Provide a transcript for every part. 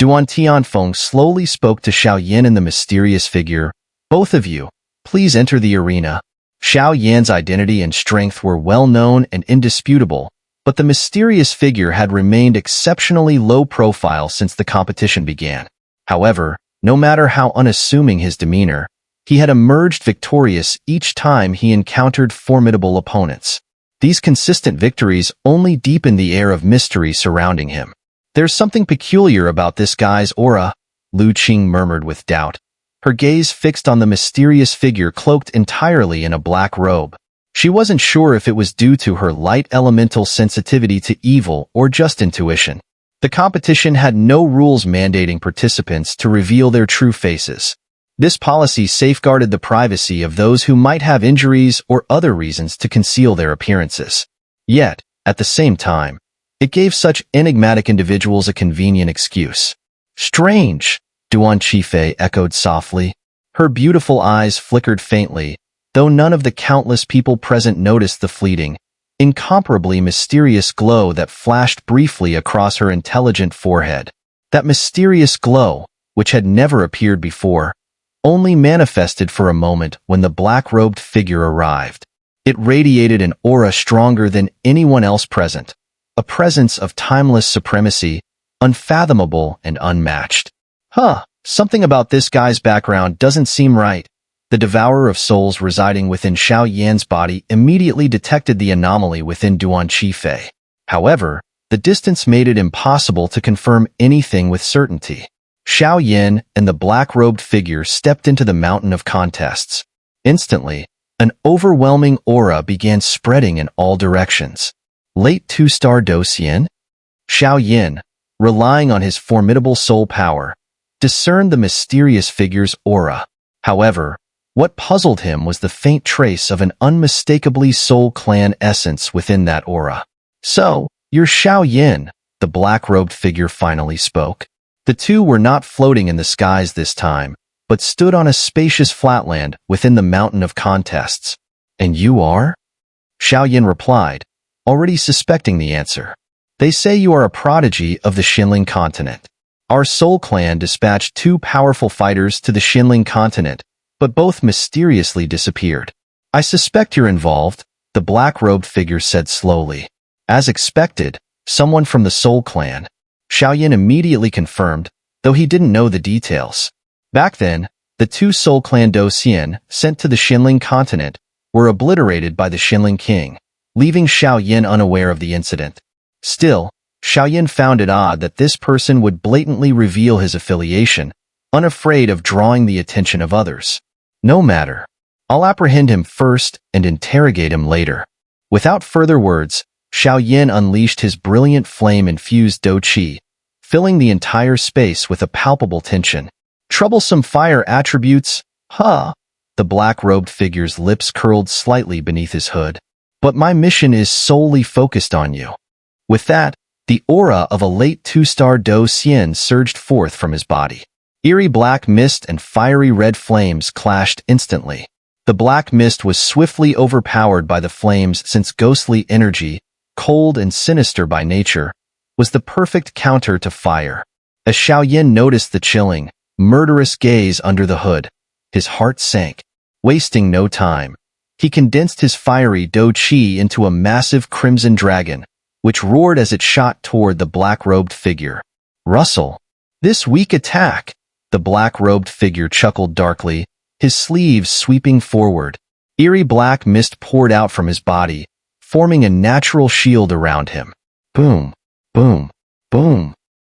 Duan Tianfeng slowly spoke to Xiao Yan and the mysterious figure. Both of you, please enter the arena. Xiao Yan's identity and strength were well known and indisputable, but the mysterious figure had remained exceptionally low profile since the competition began. However, no matter how unassuming his demeanor, he had emerged victorious each time he encountered formidable opponents. These consistent victories only deepened the air of mystery surrounding him. There's something peculiar about this guy's aura, Lu Qing murmured with doubt, her gaze fixed on the mysterious figure cloaked entirely in a black robe. She wasn't sure if it was due to her light elemental sensitivity to evil or just intuition. The competition had no rules mandating participants to reveal their true faces. This policy safeguarded the privacy of those who might have injuries or other reasons to conceal their appearances. Yet, at the same time, it gave such enigmatic individuals a convenient excuse. Strange, Duan Qifei echoed softly. Her beautiful eyes flickered faintly, though none of the countless people present noticed the fleeting, incomparably mysterious glow that flashed briefly across her intelligent forehead. That mysterious glow, which had never appeared before, only manifested for a moment when the black-robed figure arrived. It radiated an aura stronger than anyone else present, a presence of timeless supremacy, unfathomable and unmatched. Something about this guy's background doesn't seem right. The devourer of souls residing within Xiao Yan's body immediately detected the anomaly within Duan Qifei. However, the distance made it impossible to confirm anything with certainty. Xiao Yan and the black-robed figure stepped into the mountain of contests. Instantly, an overwhelming aura began spreading in all directions. Late two-star Docian? Xiao Yan, relying on his formidable soul power, discerned the mysterious figure's aura. However, what puzzled him was the faint trace of an unmistakably Soul Clan essence within that aura. So, you're Xiao Yan, the black-robed figure finally spoke. The two were not floating in the skies this time, but stood on a spacious flatland within the mountain of contests. And you are? Xiao Yan replied, already suspecting the answer. They say you are a prodigy of the Xinling continent. Our Soul Clan dispatched 2 powerful fighters to the Xinling continent, but both mysteriously disappeared. I suspect you're involved, the black-robed figure said slowly. As expected, someone from the Soul Clan. Xiao Yan immediately confirmed, though he didn't know the details. Back then, the 2 Soul Clan Docian sent to the Xinling continent were obliterated by the Xinling king, leaving Xiao Yan unaware of the incident. Still, Xiao Yan found it odd that this person would blatantly reveal his affiliation, unafraid of drawing the attention of others. No matter. I'll apprehend him first and interrogate him later. Without further words, Xiao Yan unleashed his brilliant flame-infused Do Qi, filling the entire space with a palpable tension. Troublesome fire attributes? The black-robed figure's lips curled slightly beneath his hood. But my mission is solely focused on you. With that, the aura of a late 2-star Do Xian surged forth from his body. Eerie black mist and fiery red flames clashed instantly. The black mist was swiftly overpowered by the flames since ghostly energy, cold and sinister by nature, was the perfect counter to fire. As Xiao Yan noticed the chilling, murderous gaze under the hood, his heart sank. Wasting no time, he condensed his fiery Do Qi into a massive crimson dragon, which roared as it shot toward the black-robed figure. Russell, this weak attack, the black-robed figure chuckled darkly, his sleeves sweeping forward. Eerie black mist poured out from his body, forming a natural shield around him. Boom, boom, boom.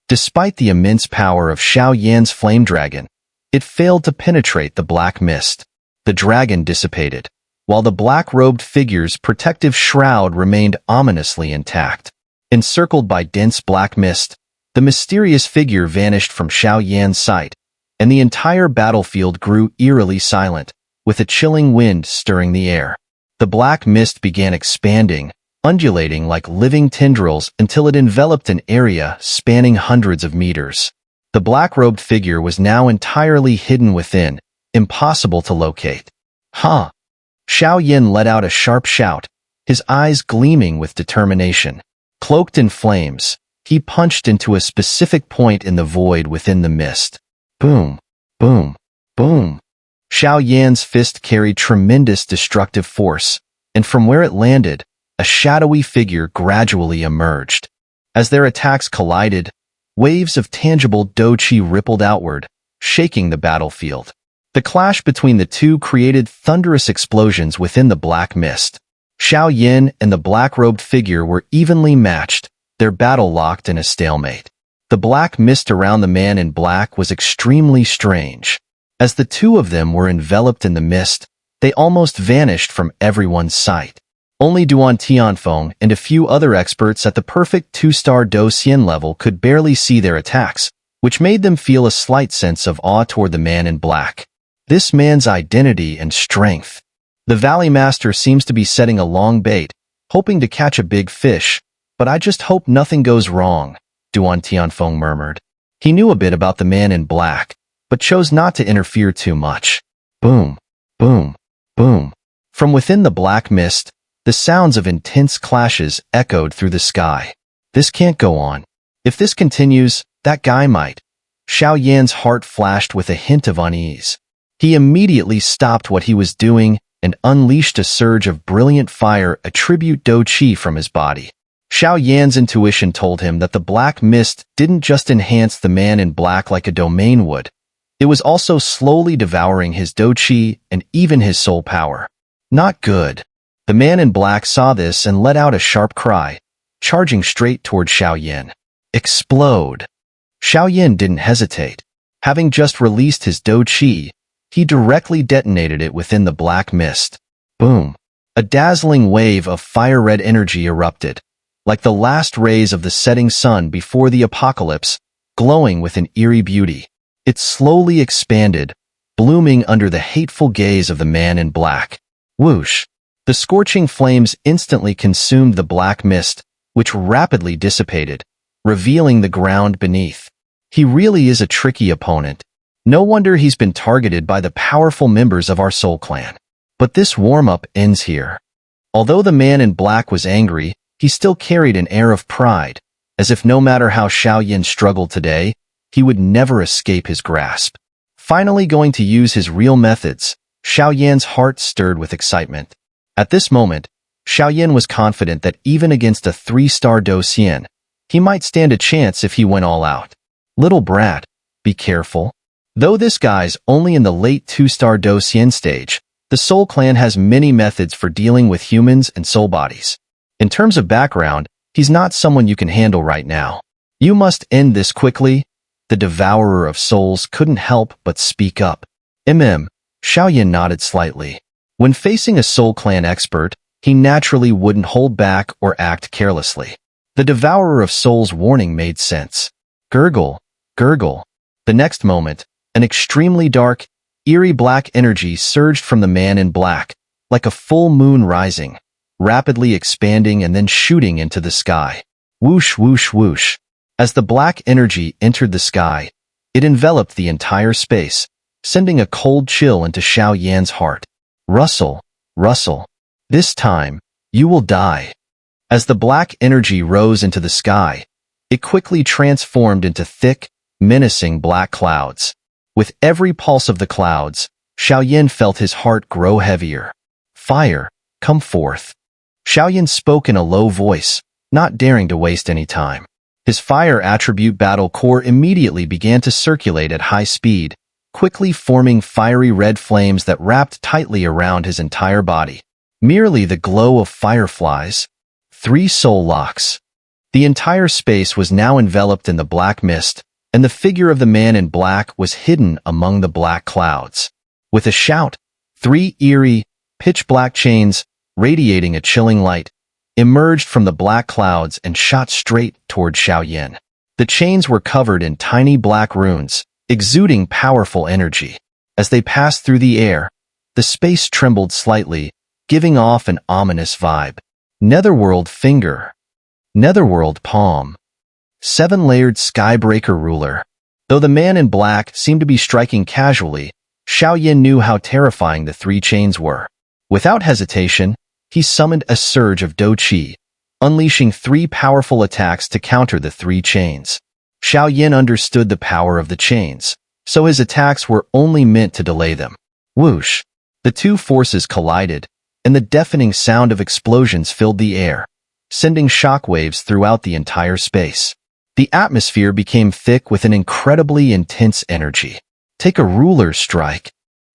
Despite the immense power of Xiao Yan's flame dragon, it failed to penetrate the black mist. The dragon dissipated, while the black-robed figure's protective shroud remained ominously intact. Encircled by dense black mist, the mysterious figure vanished from Xiao Yan's sight, and the entire battlefield grew eerily silent, with a chilling wind stirring the air. The black mist began expanding, undulating like living tendrils until it enveloped an area spanning hundreds of meters. The black-robed figure was now entirely hidden within, impossible to locate. Xiao Yan let out a sharp shout, his eyes gleaming with determination. Cloaked in flames, He punched into a specific point in the void within the mist. Boom, boom, boom. Xiao Yan's fist carried tremendous destructive force, and from where it landed, a shadowy figure gradually emerged. As their attacks collided, waves of tangible do-chi rippled outward, shaking the battlefield. The clash between the two created thunderous explosions within the black mist. Xiao Yan and the black-robed figure were evenly matched, their battle locked in a stalemate. The black mist around the man in black was extremely strange. As the two of them were enveloped in the mist, they almost vanished from everyone's sight. Only Duan Tianfeng and a few other experts at the perfect 2-star Do Xian level could barely see their attacks, which made them feel a slight sense of awe toward the man in black. This man's identity and strength. The Valley Master seems to be setting a long bait, hoping to catch a big fish, but I just hope nothing goes wrong, Duan Tianfeng murmured. He knew a bit about the man in black, but chose not to interfere too much. Boom, boom, boom. From within the black mist, the sounds of intense clashes echoed through the sky. This can't go on. If this continues, that guy might. Xiao Yan's heart flashed with a hint of unease. He immediately stopped what he was doing and unleashed a surge of brilliant fire, a tribute do-chi from his body. Xiao Yan's intuition told him that the black mist didn't just enhance the man in black like a domain would. It was also slowly devouring his do-chi and even his soul power. Not good. The man in black saw this and let out a sharp cry, charging straight toward Xiao Yan. Explode! Xiao Yan didn't hesitate. Having just released his do-chi, he directly detonated it within the black mist. Boom! A dazzling wave of fire-red energy erupted, like the last rays of the setting sun before the apocalypse, glowing with an eerie beauty. It slowly expanded, blooming under the hateful gaze of the man in black. Whoosh! The scorching flames instantly consumed the black mist, which rapidly dissipated, revealing the ground beneath. He really is a tricky opponent. No wonder he's been targeted by the powerful members of our soul clan. But this warm-up ends here. Although the man in black was angry, he still carried an air of pride, as if no matter how Xiao Yan struggled today, he would never escape his grasp. Finally going to use his real methods, Xiao Yan's heart stirred with excitement. At this moment, Xiao Yan was confident that even against a 3-star Do Xian, he might stand a chance if he went all out. Little brat, be careful. Though this guy's only in the late 2-star Do Xian stage, the Soul Clan has many methods for dealing with humans and soul bodies. In terms of background, he's not someone you can handle right now. You must end this quickly. The Devourer of Souls couldn't help but speak up. Xiao Yan nodded slightly. When facing a Soul Clan expert, he naturally wouldn't hold back or act carelessly. The Devourer of Souls warning made sense. Gurgle, gurgle. The next moment, an extremely dark, eerie black energy surged from the man in black, like a full moon rising, rapidly expanding and then shooting into the sky. Whoosh, whoosh, whoosh. As the black energy entered the sky, it enveloped the entire space, sending a cold chill into Xiao Yan's heart. Rustle, rustle. This time, you will die. As the black energy rose into the sky, it quickly transformed into thick, menacing black clouds. With every pulse of the clouds, Xiao Yan felt his heart grow heavier. Fire, come forth. Xiao Yan spoke in a low voice, not daring to waste any time. His fire attribute battle core immediately began to circulate at high speed, quickly forming fiery red flames that wrapped tightly around his entire body. Merely the glow of fireflies. 3 soul locks. The entire space was now enveloped in the black mist, and the figure of the man in black was hidden among the black clouds. With a shout, 3 eerie, pitch-black chains, radiating a chilling light, emerged from the black clouds and shot straight toward Xiao Yan. The chains were covered in tiny black runes, exuding powerful energy. As they passed through the air, the space trembled slightly, giving off an ominous vibe. Netherworld finger. Netherworld palm. 7-layered skybreaker ruler. Though the man in black seemed to be striking casually, Xiao Yan knew how terrifying the 3 chains were. Without hesitation, he summoned a surge of do-chi, unleashing 3 powerful attacks to counter the 3 chains. Xiao Yin understood the power of the chains, so his attacks were only meant to delay them. Whoosh! The 2 forces collided, and the deafening sound of explosions filled the air, sending shockwaves throughout the entire space. The atmosphere became thick with an incredibly intense energy. Take a ruler strike.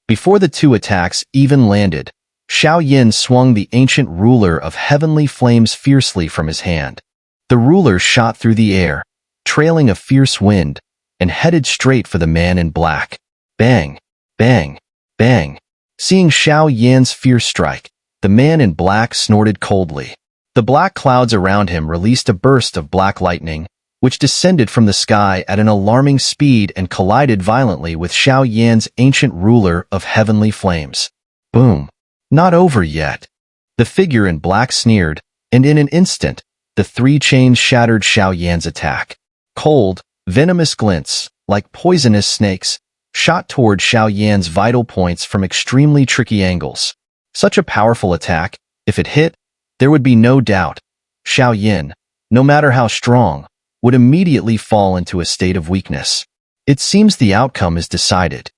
Before the 2 attacks even landed, Xiao Yin swung the ancient ruler of heavenly flames fiercely from his hand. The ruler shot through the air, trailing a fierce wind, and headed straight for the man in black. Bang! Bang! Bang! Seeing Xiao Yin's fierce strike, the man in black snorted coldly. The black clouds around him released a burst of black lightning, which descended from the sky at an alarming speed and collided violently with Xiao Yin's ancient ruler of heavenly flames. Boom! Not over yet. The figure in black sneered, and in an instant, the 3 chains shattered Xiao Yin's attack. Cold, venomous glints, like poisonous snakes, shot toward Xiao Yin's vital points from extremely tricky angles. Such a powerful attack, if it hit, there would be no doubt. Xiao Yin, no matter how strong, would immediately fall into a state of weakness. It seems the outcome is decided.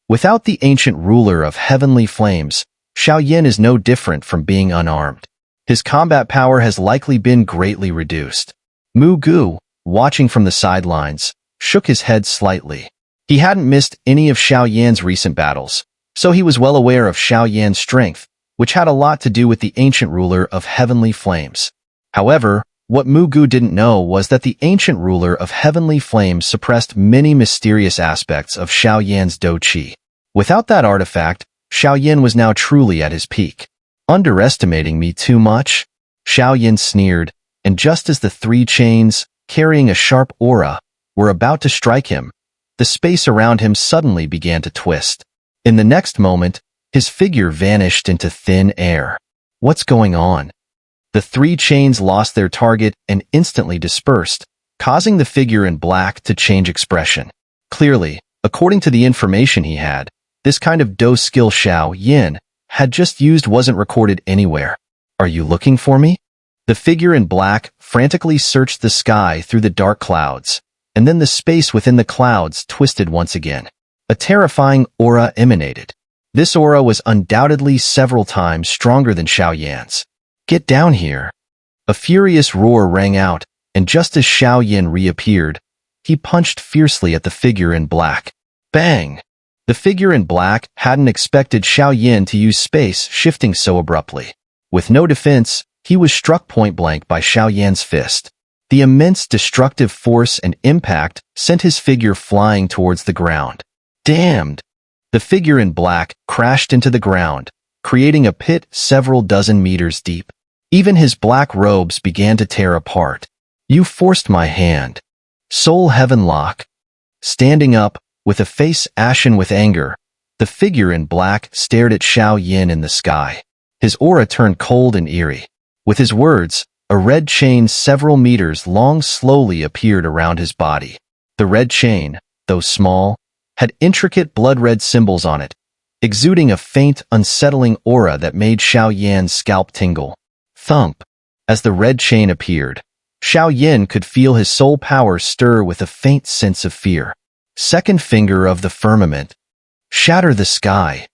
Without the ancient ruler of heavenly flames, Xiao Yin is no different from being unarmed. His combat power has likely been greatly reduced. Mu Gu, watching from the sidelines, shook his head slightly. He hadn't missed any of Xiao Yan's recent battles, so he was well aware of Xiao Yan's strength, which had a lot to do with the ancient ruler of heavenly flames. However, what Mu Gu didn't know was that the ancient ruler of heavenly flames suppressed many mysterious aspects of Xiao Yan's Do Qi. Without that artifact, Xiao Yin was now truly at his peak. Underestimating me too much? Xiao Yin sneered, and just as the 3 chains, carrying a sharp aura, were about to strike him, the space around him suddenly began to twist. In the next moment, his figure vanished into thin air. What's going on? The 3 chains lost their target and instantly dispersed, causing the figure in black to change expression. Clearly, according to the information he had, this kind of Do skill Xiao Yin had just used wasn't recorded anywhere. Are you looking for me? The figure in black frantically searched the sky through the dark clouds, and then the space within the clouds twisted once again. A terrifying aura emanated. This aura was undoubtedly several times stronger than Xiao Yan's. Get down here. A furious roar rang out, and just as Xiao Yin reappeared, he punched fiercely at the figure in black. Bang! The figure in black hadn't expected Xiao Yin to use space shifting so abruptly. With no defense, he was struck point-blank by Xiao Yan's fist. The immense destructive force and impact sent his figure flying towards the ground. Damned! The figure in black crashed into the ground, creating a pit several dozen meters deep. Even his black robes began to tear apart. You forced my hand. Soul Heaven Lock. Standing up, with a face ashen with anger, the figure in black stared at Xiao Yin in the sky. His aura turned cold and eerie. With his words, a red chain several meters long slowly appeared around his body. The red chain, though small, had intricate blood-red symbols on it, exuding a faint, unsettling aura that made Xiao Yan's scalp tingle. Thump! As the red chain appeared, Xiao Yin could feel his soul power stir with a faint sense of fear. Second finger of the firmament. Shatter the sky.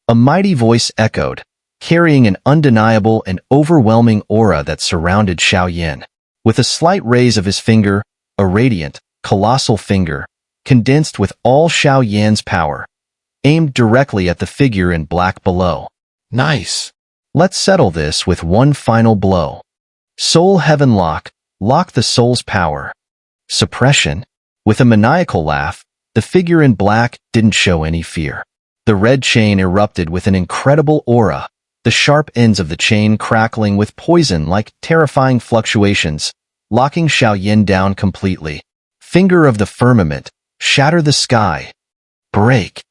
A mighty voice echoed, carrying an undeniable and overwhelming aura that surrounded Xiao Yin. With a slight raise of his finger, a radiant, colossal finger, condensed with all Xiao Yan's power, aimed directly at the figure in black below. Nice. Let's settle this with one final blow. Soul Heaven Lock. Lock the soul's power. Suppression. With a maniacal laugh, the figure in black didn't show any fear. The red chain erupted with an incredible aura, the sharp ends of the chain crackling with poison like terrifying fluctuations, locking Xiao Yin down completely. Finger of the firmament. Shatter the sky. Break.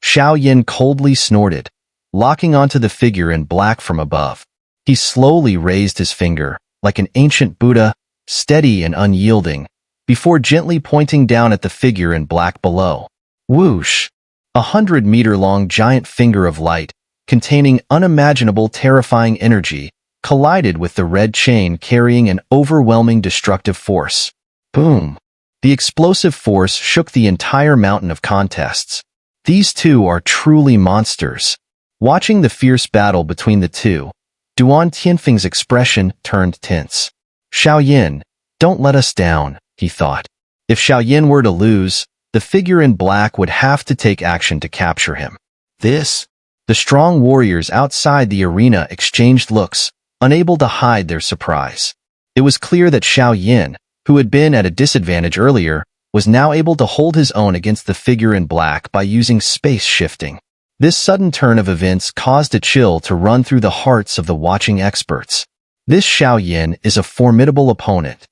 Xiao Yin coldly snorted, locking onto the figure in black from above. He slowly raised his finger, like an ancient Buddha, steady and unyielding, before gently pointing down at the figure in black below. Whoosh! 100-meter-long giant finger of light, containing unimaginable terrifying energy, collided with the red chain carrying an overwhelming destructive force. Boom! The explosive force shook the entire mountain of contests. These two are truly monsters. Watching the fierce battle between the two, Duan Tianfeng's expression turned tense. Xiao, don't let us down, he thought. If Xiao were to lose, the figure in black would have to take action to capture him. The strong warriors outside the arena exchanged looks, unable to hide their surprise. It was clear that Xiao, who had been at a disadvantage earlier, was now able to hold his own against the figure in black by using space shifting. This sudden turn of events caused a chill to run through the hearts of the watching experts. This Xiao is a formidable opponent.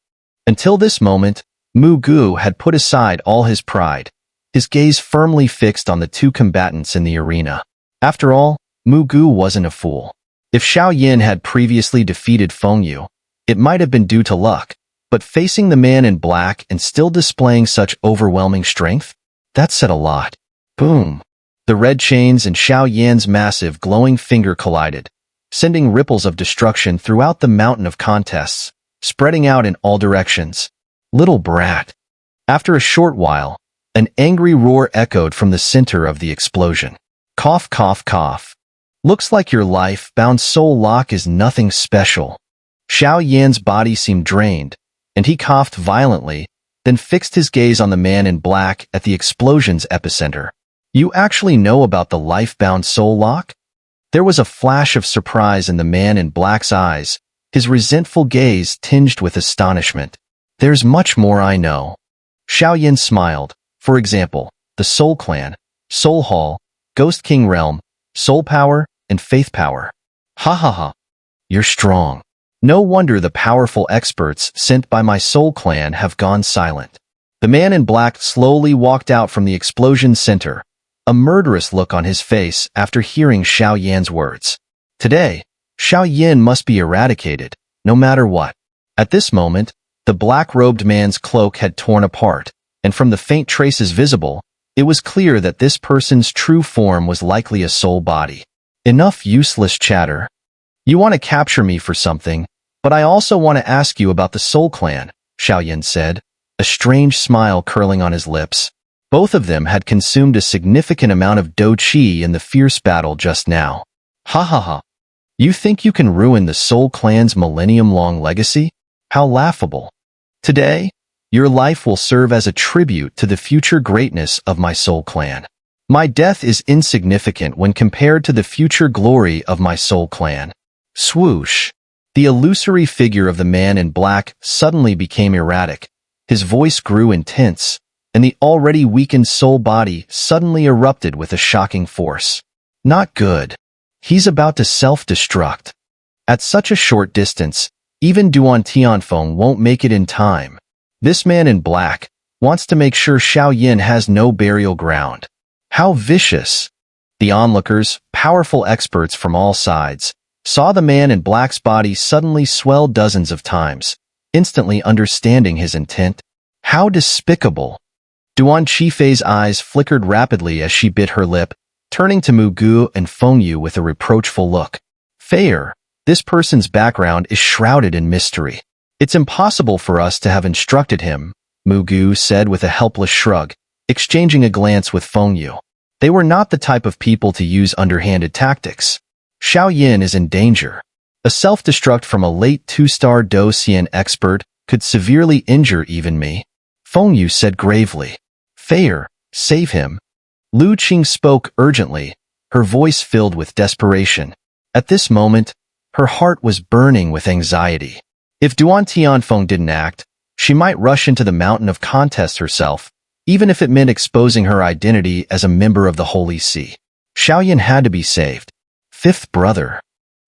Until this moment, Mu Gu had put aside all his pride, his gaze firmly fixed on the two combatants in the arena. After all, Mu Gu wasn't a fool. If Xiao had previously defeated Fengyu, it might have been due to luck, but facing the man in black and still displaying such overwhelming strength? That said a lot. Boom! The red chains and Xiao's massive glowing finger collided, sending ripples of destruction throughout the mountain of contests, spreading out in all directions. Little brat. After a short while, an angry roar echoed from the center of the explosion. Cough, cough, cough. Looks like your life-bound soul lock is nothing special. Xiao's body seemed drained, and he coughed violently, then fixed his gaze on the man in black at the explosion's epicenter. You actually know about the life-bound soul lock? There was a flash of surprise in the man in black's eyes, his resentful gaze tinged with astonishment. There's much more I know. Xiao smiled. For example, the Soul Clan, Soul Hall, Ghost King Realm, Soul Power, and Faith Power. Ha ha ha. You're strong. No wonder the powerful experts sent by my Soul Clan have gone silent. The man in black slowly walked out from the explosion center, a murderous look on his face after hearing Xiao's words. Today, Xiao must be eradicated, no matter what. At this moment, the black-robed man's cloak had torn apart, and from the faint traces visible, it was clear that this person's true form was likely a soul body. Enough useless chatter. You want to capture me for something, but I also want to ask you about the Soul Clan, Xiao said, a strange smile curling on his lips. Both of them had consumed a significant amount of Do Qi in the fierce battle just now. Ha ha ha. You think you can ruin the Soul Clan's millennium-long legacy? How laughable. Today, your life will serve as a tribute to the future greatness of my Soul Clan. My death is insignificant when compared to the future glory of my Soul Clan. Swoosh. The illusory figure of the man in black suddenly became erratic. His voice grew intense, and the already weakened soul body suddenly erupted with a shocking force. Not good. He's about to self-destruct. At such a short distance, even Duan Tianfeng won't make it in time. This man in black wants to make sure Xiao has no burial ground. How vicious! The onlookers, powerful experts from all sides, saw the man in black's body suddenly swell dozens of times, instantly understanding his intent. How despicable! Duan Qifei's eyes flickered rapidly as she bit her lip, turning to Mu Gu and Fengyu with a reproachful look. Fair. This person's background is shrouded in mystery. It's impossible for us to have instructed him, Mu Gu said with a helpless shrug, exchanging a glance with Fengyu. They were not the type of people to use underhanded tactics. Xiao is in danger. A self-destruct from a late 2-star Do Xian expert could severely injure even me. Fengyu said gravely. Fair, save him. Lu Qing spoke urgently, her voice filled with desperation. At this moment, her heart was burning with anxiety. If Duan Tianfeng didn't act, she might rush into the mountain of contest herself, even if it meant exposing her identity as a member of the Holy See. Xiao had to be saved. Fifth brother.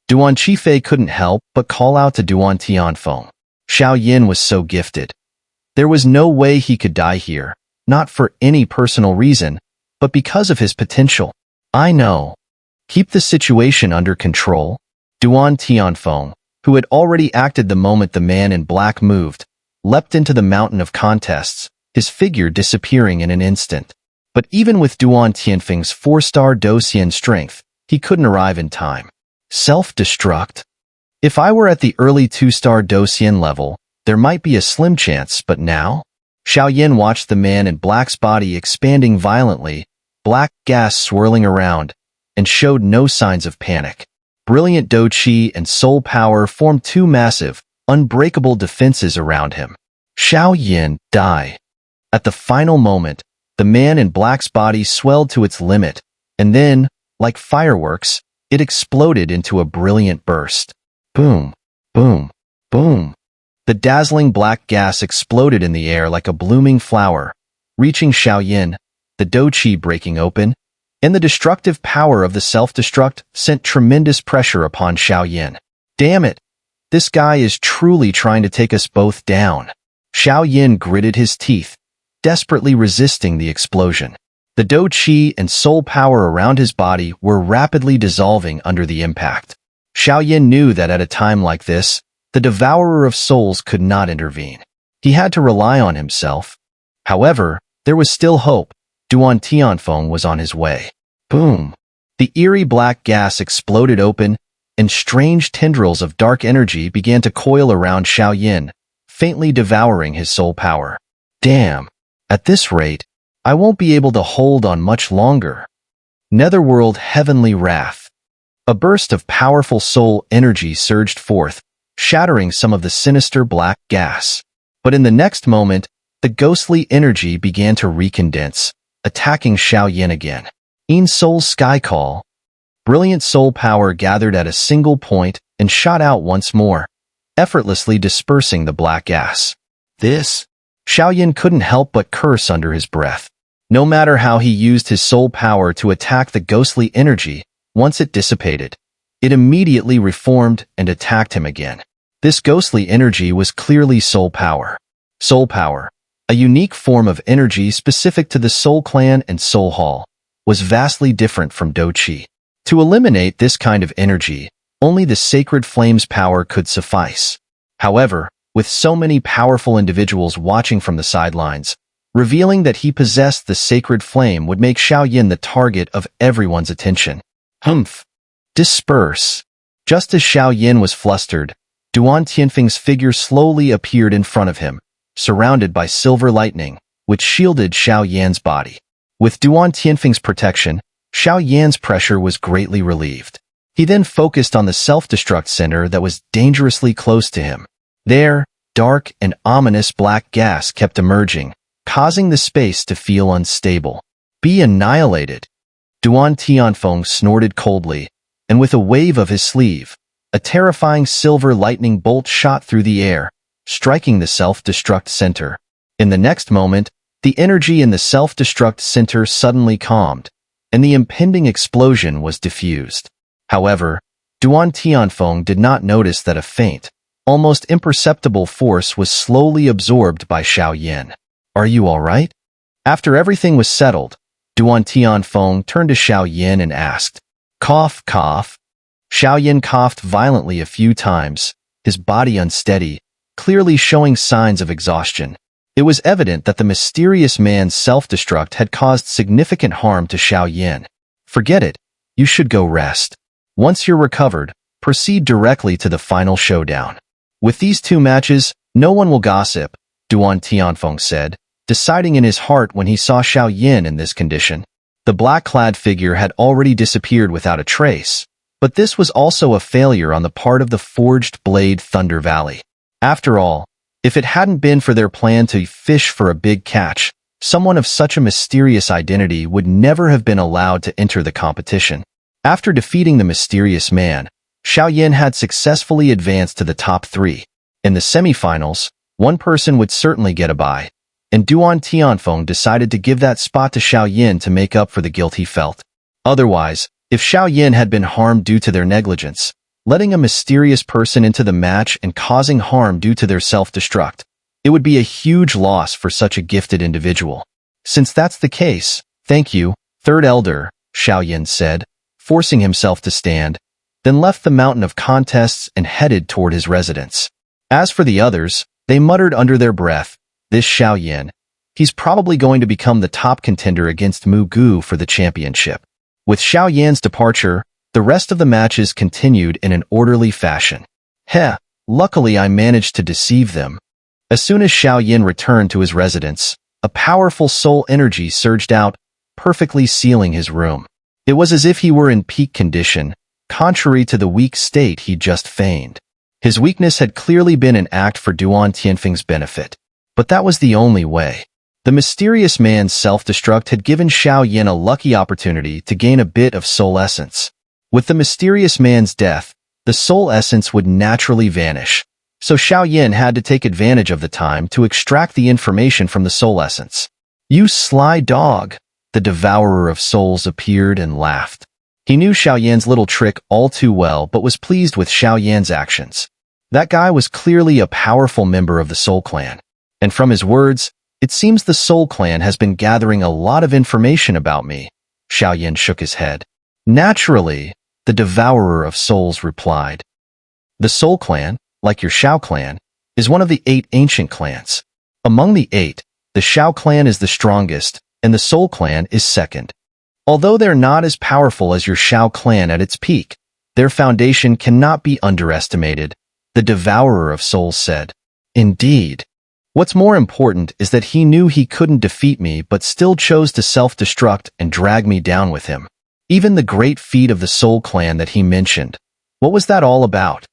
Duan Qifei couldn't help but call out to Duan Tianfeng. Xiao was so gifted. There was no way he could die here, not for any personal reason, but because of his potential. I know. Keep the situation under control. Duan Tianfeng, who had already acted the moment the man in black moved, leapt into the mountain of contests, his figure disappearing in an instant. But even with Duan Tianfeng's 4-star Do Xian strength, he couldn't arrive in time. Self-destruct? If I were at the early 2-star Dosian level, there might be a slim chance, but now? Xiao Yin watched the man in black's body expanding violently, black gas swirling around, and showed no signs of panic. Brilliant Do Qi and soul power formed two massive, unbreakable defenses around him. Xiao Yin, die. At the final moment, the man in black's body swelled to its limit, and then, like fireworks, it exploded into a brilliant burst. Boom, boom, boom. The dazzling black gas exploded in the air like a blooming flower, reaching Xiao Yin, the Do Qi breaking open, and the destructive power of the self-destruct sent tremendous pressure upon Xiao Yin. Damn it! This guy is truly trying to take us both down. Xiao Yin gritted his teeth, desperately resisting the explosion. The Do Qi and soul power around his body were rapidly dissolving under the impact. Xiao Yin knew that at a time like this, the devourer of souls could not intervene. He had to rely on himself. However, there was still hope. Duan Tianfeng was on his way. Boom! The eerie black gas exploded open, and strange tendrils of dark energy began to coil around Xiao Yin, faintly devouring his soul power. Damn! At this rate, I won't be able to hold on much longer. Netherworld Heavenly Wrath. A burst of powerful soul energy surged forth, shattering some of the sinister black gas. But in the next moment, the ghostly energy began to recondense, attacking Xiao Yin again. In Soul's Sky Call. Brilliant soul power gathered at a single point and shot out once more, effortlessly dispersing the black gas. This? Xiao Yin couldn't help but curse under his breath. No matter how he used his soul power to attack the ghostly energy, once it dissipated, it immediately reformed and attacked him again. This ghostly energy was clearly soul power. Soul power, a unique form of energy specific to the Soul Clan and Soul Hall, was vastly different from Do Qi. To eliminate this kind of energy, only the Sacred Flame's power could suffice. However, with so many powerful individuals watching from the sidelines, revealing that he possessed the Sacred Flame would make Xiao Yin the target of everyone's attention. Humph! Disperse! Just as Xiao Yin was flustered, Duan Tianfeng's figure slowly appeared in front of him, surrounded by silver lightning, which shielded Xiao Yan's body. With Duan Tianfeng's protection, Xiao Yan's pressure was greatly relieved. He then focused on the self-destruct center that was dangerously close to him. There, dark and ominous black gas kept emerging, causing the space to feel unstable. Be annihilated! Duan Tianfeng snorted coldly, and with a wave of his sleeve, a terrifying silver lightning bolt shot through the air, striking the self-destruct center. In the next moment, the energy in the self-destruct center suddenly calmed, and the impending explosion was diffused. However, Duan Tianfeng did not notice that a faint, almost imperceptible force was slowly absorbed by Xiao Yin. Are you all right? After everything was settled, Duan Tianfeng turned to Xiao Yin and asked, "Cough, cough." Xiao Yin coughed violently a few times, his body unsteady, clearly showing signs of exhaustion. It was evident that the mysterious man's self-destruct had caused significant harm to Xiao Yin. Forget it. You should go rest. Once you're recovered, proceed directly to the final showdown. With these two matches, no one will gossip, Duan Tianfeng said, deciding in his heart when he saw Xiao Yin in this condition. The black-clad figure had already disappeared without a trace, but this was also a failure on the part of the Forged Blade Thunder Valley. After all, if it hadn't been for their plan to fish for a big catch, someone of such a mysterious identity would never have been allowed to enter the competition. After defeating the mysterious man, Xiao Yin had successfully advanced to the top 3. In the semifinals, one person would certainly get a bye, and Duan Tianfeng decided to give that spot to Xiao Yin to make up for the guilt he felt. Otherwise, if Xiao Yin had been harmed due to their negligence, letting a mysterious person into the match and causing harm due to their self-destruct, it would be a huge loss for such a gifted individual. Since that's the case, thank you, Third Elder, Xiao Yin said, forcing himself to stand, then left the mountain of contests and headed toward his residence. As for the others, they muttered under their breath, this Xiao Yin, he's probably going to become the top contender against Mu Gu for the championship. With Xiao Yan's departure, the rest of the matches continued in an orderly fashion. Heh, luckily I managed to deceive them. As soon as Xiao Yin returned to his residence, a powerful soul energy surged out, perfectly sealing his room. It was as if he were in peak condition, contrary to the weak state he just feigned. His weakness had clearly been an act for Duan Tianfeng's benefit. But that was the only way. The mysterious man's self-destruct had given Xiao Yin a lucky opportunity to gain a bit of soul essence. With the mysterious man's death, the soul essence would naturally vanish, so Xiao Yin had to take advantage of the time to extract the information from the soul essence. "You sly dog!" The devourer of souls appeared and laughed. He knew Xiao Yan's little trick all too well but was pleased with Xiao Yan's actions. That guy was clearly a powerful member of the Soul Clan. And from his words, it seems the Soul Clan has been gathering a lot of information about me. Xiao Yan shook his head. Naturally, the devourer of souls replied. The Soul Clan, like your Xiao clan, is one of the 8 ancient clans. Among the 8, the Xiao clan is the strongest, and the Soul Clan is second. Although they're not as powerful as your Xiao clan at its peak, their foundation cannot be underestimated, the devourer of souls said. Indeed. What's more important is that he knew he couldn't defeat me but still chose to self-destruct and drag me down with him. Even the great feat of the Soul Clan that he mentioned. What was that all about?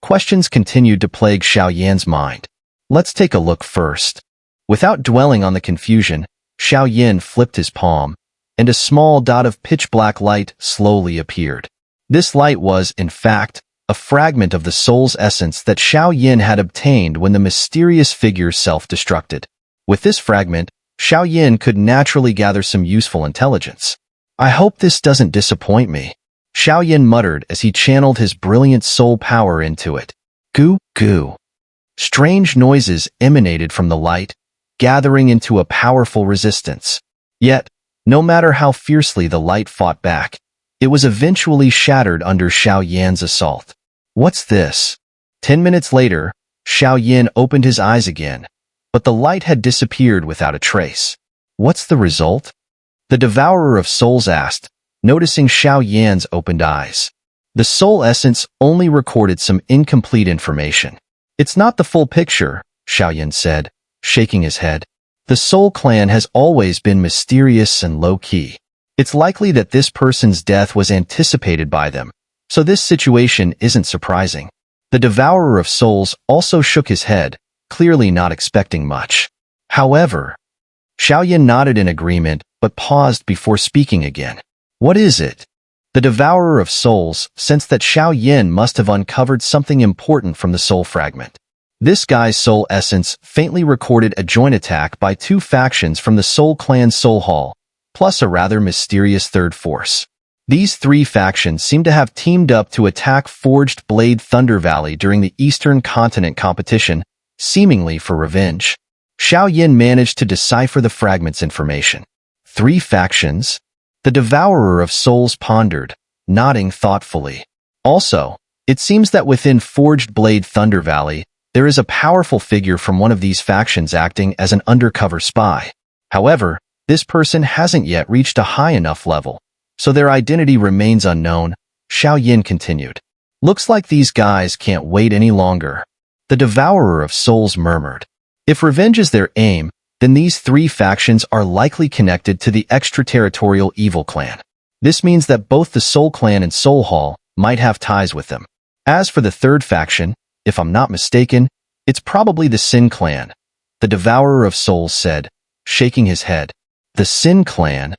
Questions continued to plague Xiao Yan's mind. Let's take a look first. Without dwelling on the confusion, Xiao Yan flipped his palm, and a small dot of pitch-black light slowly appeared. This light was, in fact, a fragment of the soul's essence that Xiao Yan had obtained when the mysterious figure self-destructed. With this fragment, Xiao Yan could naturally gather some useful intelligence. I hope this doesn't disappoint me, Xiao Yan muttered as he channeled his brilliant soul power into it. Goo, goo. Strange noises emanated from the light, gathering into a powerful resistance. Yet, no matter how fiercely the light fought back, it was eventually shattered under Xiao Yan's assault. What's this? 10 minutes later, Xiao Yan opened his eyes again, but the light had disappeared without a trace. What's the result? The devourer of souls asked, noticing Xiao Yan's opened eyes. The soul essence only recorded some incomplete information. It's not the full picture, Xiao Yan said, shaking his head. The Soul Clan has always been mysterious and low-key. It's likely that this person's death was anticipated by them, so this situation isn't surprising. The devourer of souls also shook his head, clearly not expecting much. However, Xiao Yan nodded in agreement but paused before speaking again. What is it? The devourer of souls sensed that Xiao Yan must have uncovered something important from the soul fragment. This guy's soul essence faintly recorded a joint attack by 2 factions from the Soul Clan Soul Hall, plus a rather mysterious third force. These 3 factions seem to have teamed up to attack Forged Blade Thunder Valley during the Eastern Continent competition, seemingly for revenge. Xiao Yan managed to decipher the fragment's information. 3 factions? The devourer of souls pondered, nodding thoughtfully. Also, it seems that within Forged Blade Thunder Valley, there is a powerful figure from one of these factions acting as an undercover spy. However, this person hasn't yet reached a high enough level, so their identity remains unknown, Xiao Yan continued. Looks like these guys can't wait any longer. The devourer of souls murmured. If revenge is their aim, then these 3 factions are likely connected to the extraterritorial evil clan. This means that both the Soul Clan and Soul Hall might have ties with them. As for the 3rd faction, if I'm not mistaken, it's probably the Sin Clan, the devourer of souls said, shaking his head. The Sin Clan?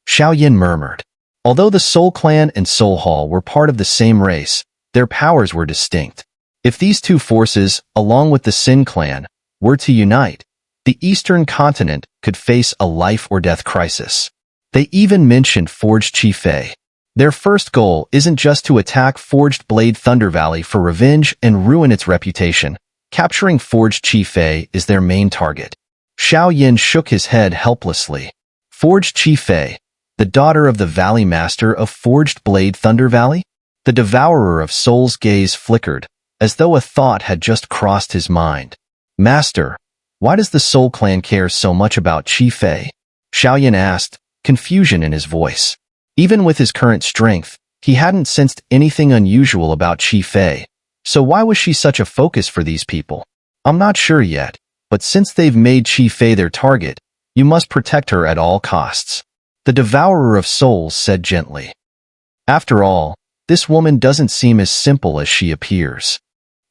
Xiao Yan murmured. Although the Soul Clan and Soul Hall were part of the same race, their powers were distinct. If these 2 forces, along with the Sin Clan, were to unite, the Eastern Continent could face a life-or-death crisis. They even mentioned Forged Chi-Fei. Their first goal isn't just to attack Forged Blade Thunder Valley for revenge and ruin its reputation. Capturing Forged Chi-Fei is their main target. Xiao Yan shook his head helplessly. Forged Chi-Fei, the daughter of the Valley Master of Forged Blade Thunder Valley? The devourer of souls' gaze flickered, as though a thought had just crossed his mind. Master, why does the Soul Clan care so much about Chi-Fei? Xiao Yan asked, confusion in his voice. Even with his current strength, he hadn't sensed anything unusual about Chi-Fei, So why was she such a focus for these people? I'm not sure yet, but since they've made Chi-Fei their target, you must protect her at all costs. The Devourer of Souls said gently. After all, this woman doesn't seem as simple as she appears.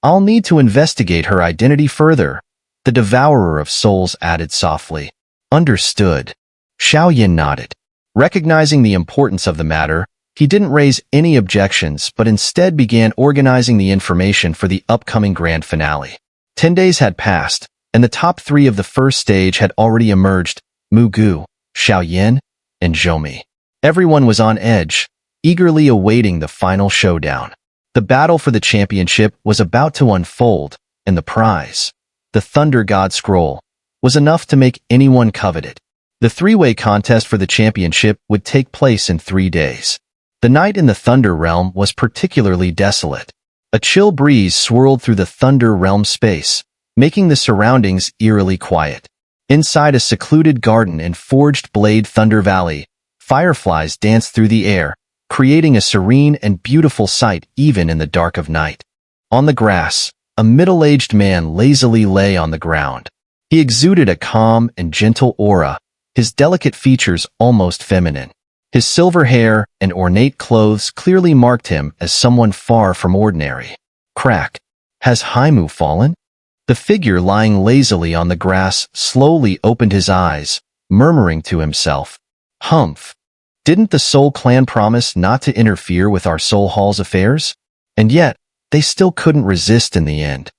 I'll need to investigate her identity further, the Devourer of Souls added softly. Understood. Xiao Yin nodded. Recognizing the importance of the matter, he didn't raise any objections but instead began organizing the information for the upcoming grand finale. 10 days had passed, and the top 3 of the first stage had already emerged: Mu Gu, Xiao Yin, and Zhou. Everyone was on edge, eagerly awaiting the final showdown. The battle for the championship was about to unfold, and the prize, the Thunder God Scroll, was enough to make anyone covet it. The 3-way contest for the championship would take place in 3 days. The night in the Thunder Realm was particularly desolate. A chill breeze swirled through the Thunder Realm space, making the surroundings eerily quiet. Inside a secluded garden in Forged Blade Thunder Valley, fireflies danced through the air, creating a serene and beautiful sight even in the dark of night. On the grass, a middle-aged man lazily lay on the ground. He exuded a calm and gentle aura, his delicate features almost feminine. His silver hair and ornate clothes clearly marked him as someone far from ordinary. Crack. Has Haimu fallen? The figure lying lazily on the grass slowly opened his eyes, murmuring to himself, "Humph. Didn't the Soul Clan promise not to interfere with our Soul Hall's affairs? And yet, they still couldn't resist in the end.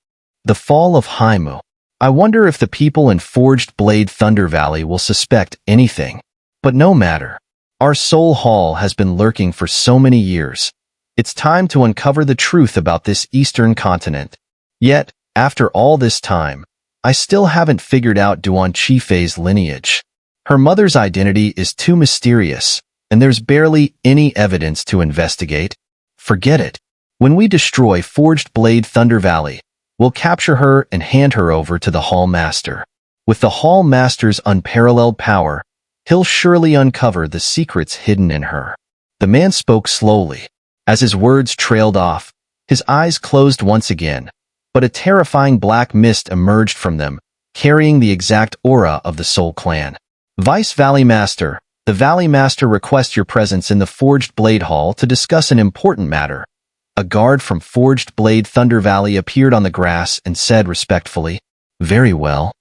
The fall of Haimu. I wonder if the people in Forged Blade Thunder Valley will suspect anything. But no matter. Our Soul Hall has been lurking for so many years. It's time to uncover the truth about this eastern continent. Yet, after all this time, I still haven't figured out Duan Chi-Fei's lineage. Her mother's identity is too mysterious, and there's barely any evidence to investigate. Forget it. When we destroy Forged Blade Thunder Valley, we'll capture her and hand her over to the Hall Master. With the Hall Master's unparalleled power, he'll surely uncover the secrets hidden in her." The man spoke slowly. As his words trailed off, his eyes closed once again, but a terrifying black mist emerged from them, carrying the exact aura of the Soul Clan. "Vice Valley Master, the Valley Master requests your presence in the Forged Blade Hall to discuss an important matter." A guard from Forged Blade Thunder Valley appeared on the grass and said respectfully, "Very well."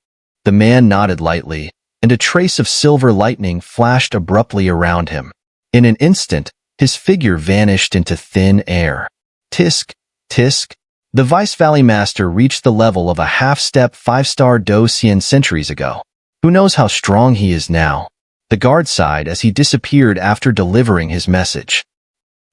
The man nodded lightly, and a trace of silver lightning flashed abruptly around him. In an instant, his figure vanished into thin air. Tisk, tisk. The Vice Valley Master reached the level of a half-step 5-star Do Xian centuries ago. Who knows how strong he is now? The guard sighed as he disappeared after delivering his message.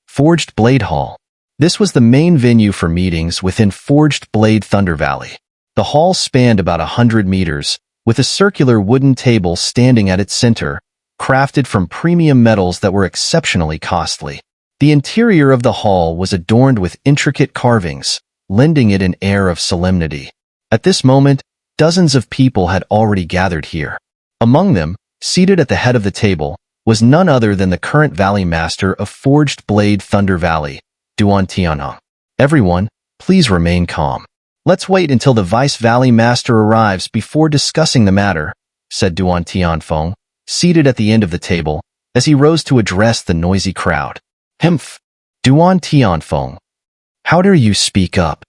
Forged Blade Hall. This was the main venue for meetings within Forged Blade Thunder Valley. The hall spanned about 100 meters, with a circular wooden table standing at its center, crafted from premium metals that were exceptionally costly. The interior of the hall was adorned with intricate carvings, lending it an air of solemnity. At this moment, dozens of people had already gathered here. Among them, seated at the head of the table, was none other than the current Valley Master of Forged Blade Thunder Valley, Duan Tianhong. "Everyone, please remain calm. Let's wait until the Vice Valley Master arrives before discussing the matter," said Duan Tianfeng, seated at the end of the table, as he rose to address the noisy crowd. "Humph! Duan Tianfeng, how dare you speak up?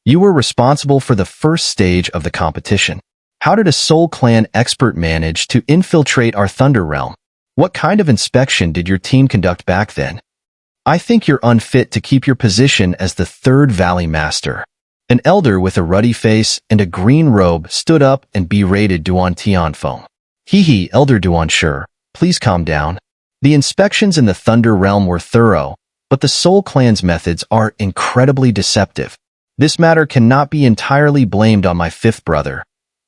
You were responsible for the first stage of the competition. How did a Soul Clan expert manage to infiltrate our Thunder Realm? What kind of inspection did your team conduct back then? I think you're unfit to keep your position as the third Valley Master." An elder with a ruddy face and a green robe stood up and berated Duan Tianfeng. "Hee, Elder Duan, sure, please calm down. The inspections in the Thunder Realm were thorough, but the Soul Clan's methods are incredibly deceptive. This matter cannot be entirely blamed on my fifth brother,"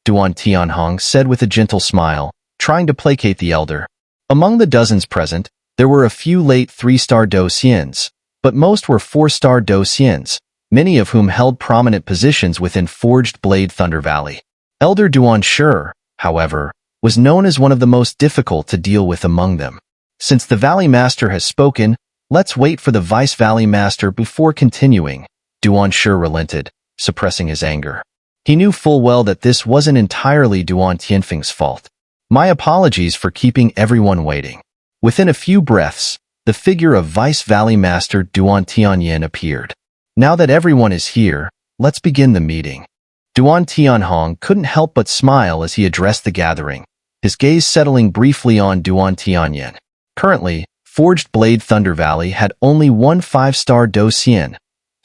Duan Tianhong said with a gentle smile, trying to placate the elder. Among the dozens present, there were a few late 3-star Do Xians, but most were 4-star Do Xians, many of whom held prominent positions within Forged Blade Thunder Valley. Elder Duan Sure, however, was known as one of the most difficult to deal with among them. "Since the Valley Master has spoken, let's wait for the Vice Valley Master before continuing," Duan relented, suppressing his anger. He knew full well that this wasn't entirely Duan Tianfeng's fault. My apologies for keeping everyone waiting. Within a few breaths, the figure of Vice Valley Master Duan Tianyin appeared. Now that everyone is here, let's begin the meeting. Duan Tianhong couldn't help but smile as he addressed the gathering, his gaze settling briefly on Duan Tianyin. Currently, Forged Blade Thunder Valley had only one 5-star Do Xian,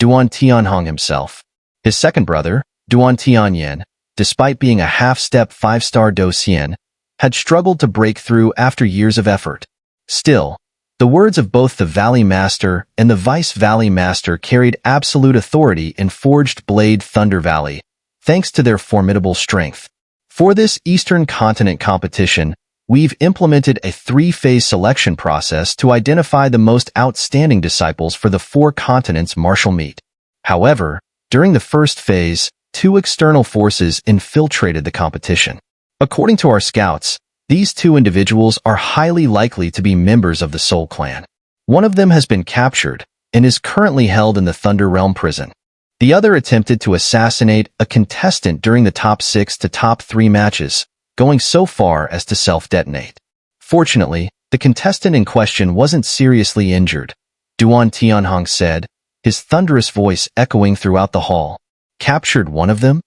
Duan Tianhong himself. His second brother, Duan Tianyin, despite being a half-step 5-star Do Xian, had struggled to break through after years of effort. Still, the words of both the Valley Master and the Vice Valley Master carried absolute authority in Forged Blade Thunder Valley, thanks to their formidable strength. For this Eastern Continent competition, we've implemented a 3-phase selection process to identify the most outstanding disciples for the 4 continents martial meet. However, during the first phase, 2 external forces infiltrated the competition. According to our scouts, these 2 individuals are highly likely to be members of the Soul Clan. One of them has been captured and is currently held in the Thunder Realm prison. The other attempted to assassinate a contestant during the top 6 to top 3 matches, going so far as to self-detonate. Fortunately, the contestant in question wasn't seriously injured, Duan Tianhong said, his thunderous voice echoing throughout the hall. Captured one of them?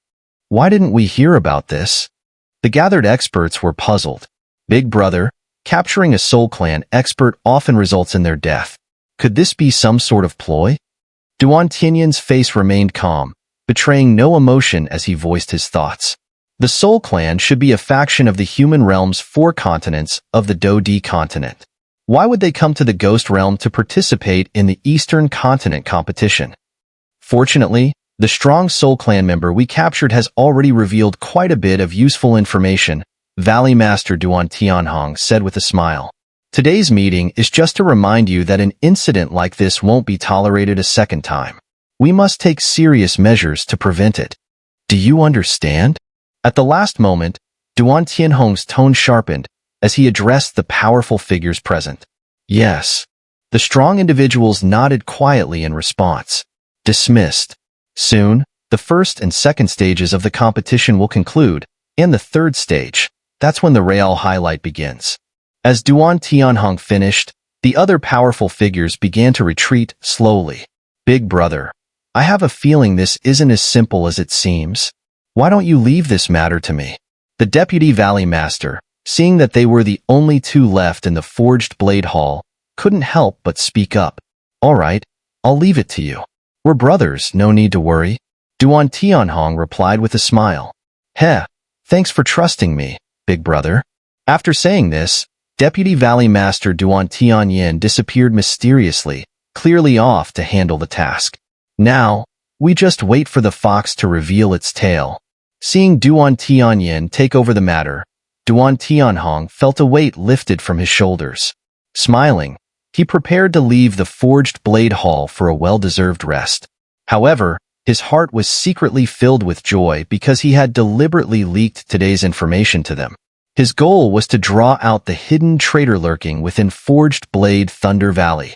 Why didn't we hear about this? The gathered experts were puzzled. Big brother, capturing a Soul Clan expert often results in their death. Could this be some sort of ploy? Duan Tianyin's face remained calm, betraying no emotion as he voiced his thoughts. The Soul Clan should be a faction of the human realm's 4 continents of the Do-Di continent. Why would they come to the Ghost Realm to participate in the Eastern Continent competition? Fortunately, the strong Soul Clan member we captured has already revealed quite a bit of useful information, Valley Master Duan Tianhong said with a smile. Today's meeting is just to remind you that an incident like this won't be tolerated a second time. We must take serious measures to prevent it. Do you understand? At the last moment, Duan Tianhong's tone sharpened as he addressed the powerful figures present. Yes. The strong individuals nodded quietly in response. Dismissed. Soon, the first and second stages of the competition will conclude, and the third stage, that's when the real highlight begins. As Duan Tianhong finished, the other powerful figures began to retreat slowly. Big brother, I have a feeling this isn't as simple as it seems. Why don't you leave this matter to me? The Deputy Valley Master, seeing that they were the only 2 left in the Forged Blade Hall, couldn't help but speak up. All right, I'll leave it to you. We're brothers, no need to worry. Duan Tianhong replied with a smile. Heh, thanks for trusting me, big brother. After saying this, Deputy Valley Master Duan Tianyin disappeared mysteriously, clearly off to handle the task. Now, we just wait for the fox to reveal its tail. Seeing Duan Tianyin take over the matter, Duan Tianhong felt a weight lifted from his shoulders. Smiling, he prepared to leave the Forged Blade Hall for a well-deserved rest. However, his heart was secretly filled with joy because he had deliberately leaked today's information to them. His goal was to draw out the hidden traitor lurking within Forged Blade Thunder Valley.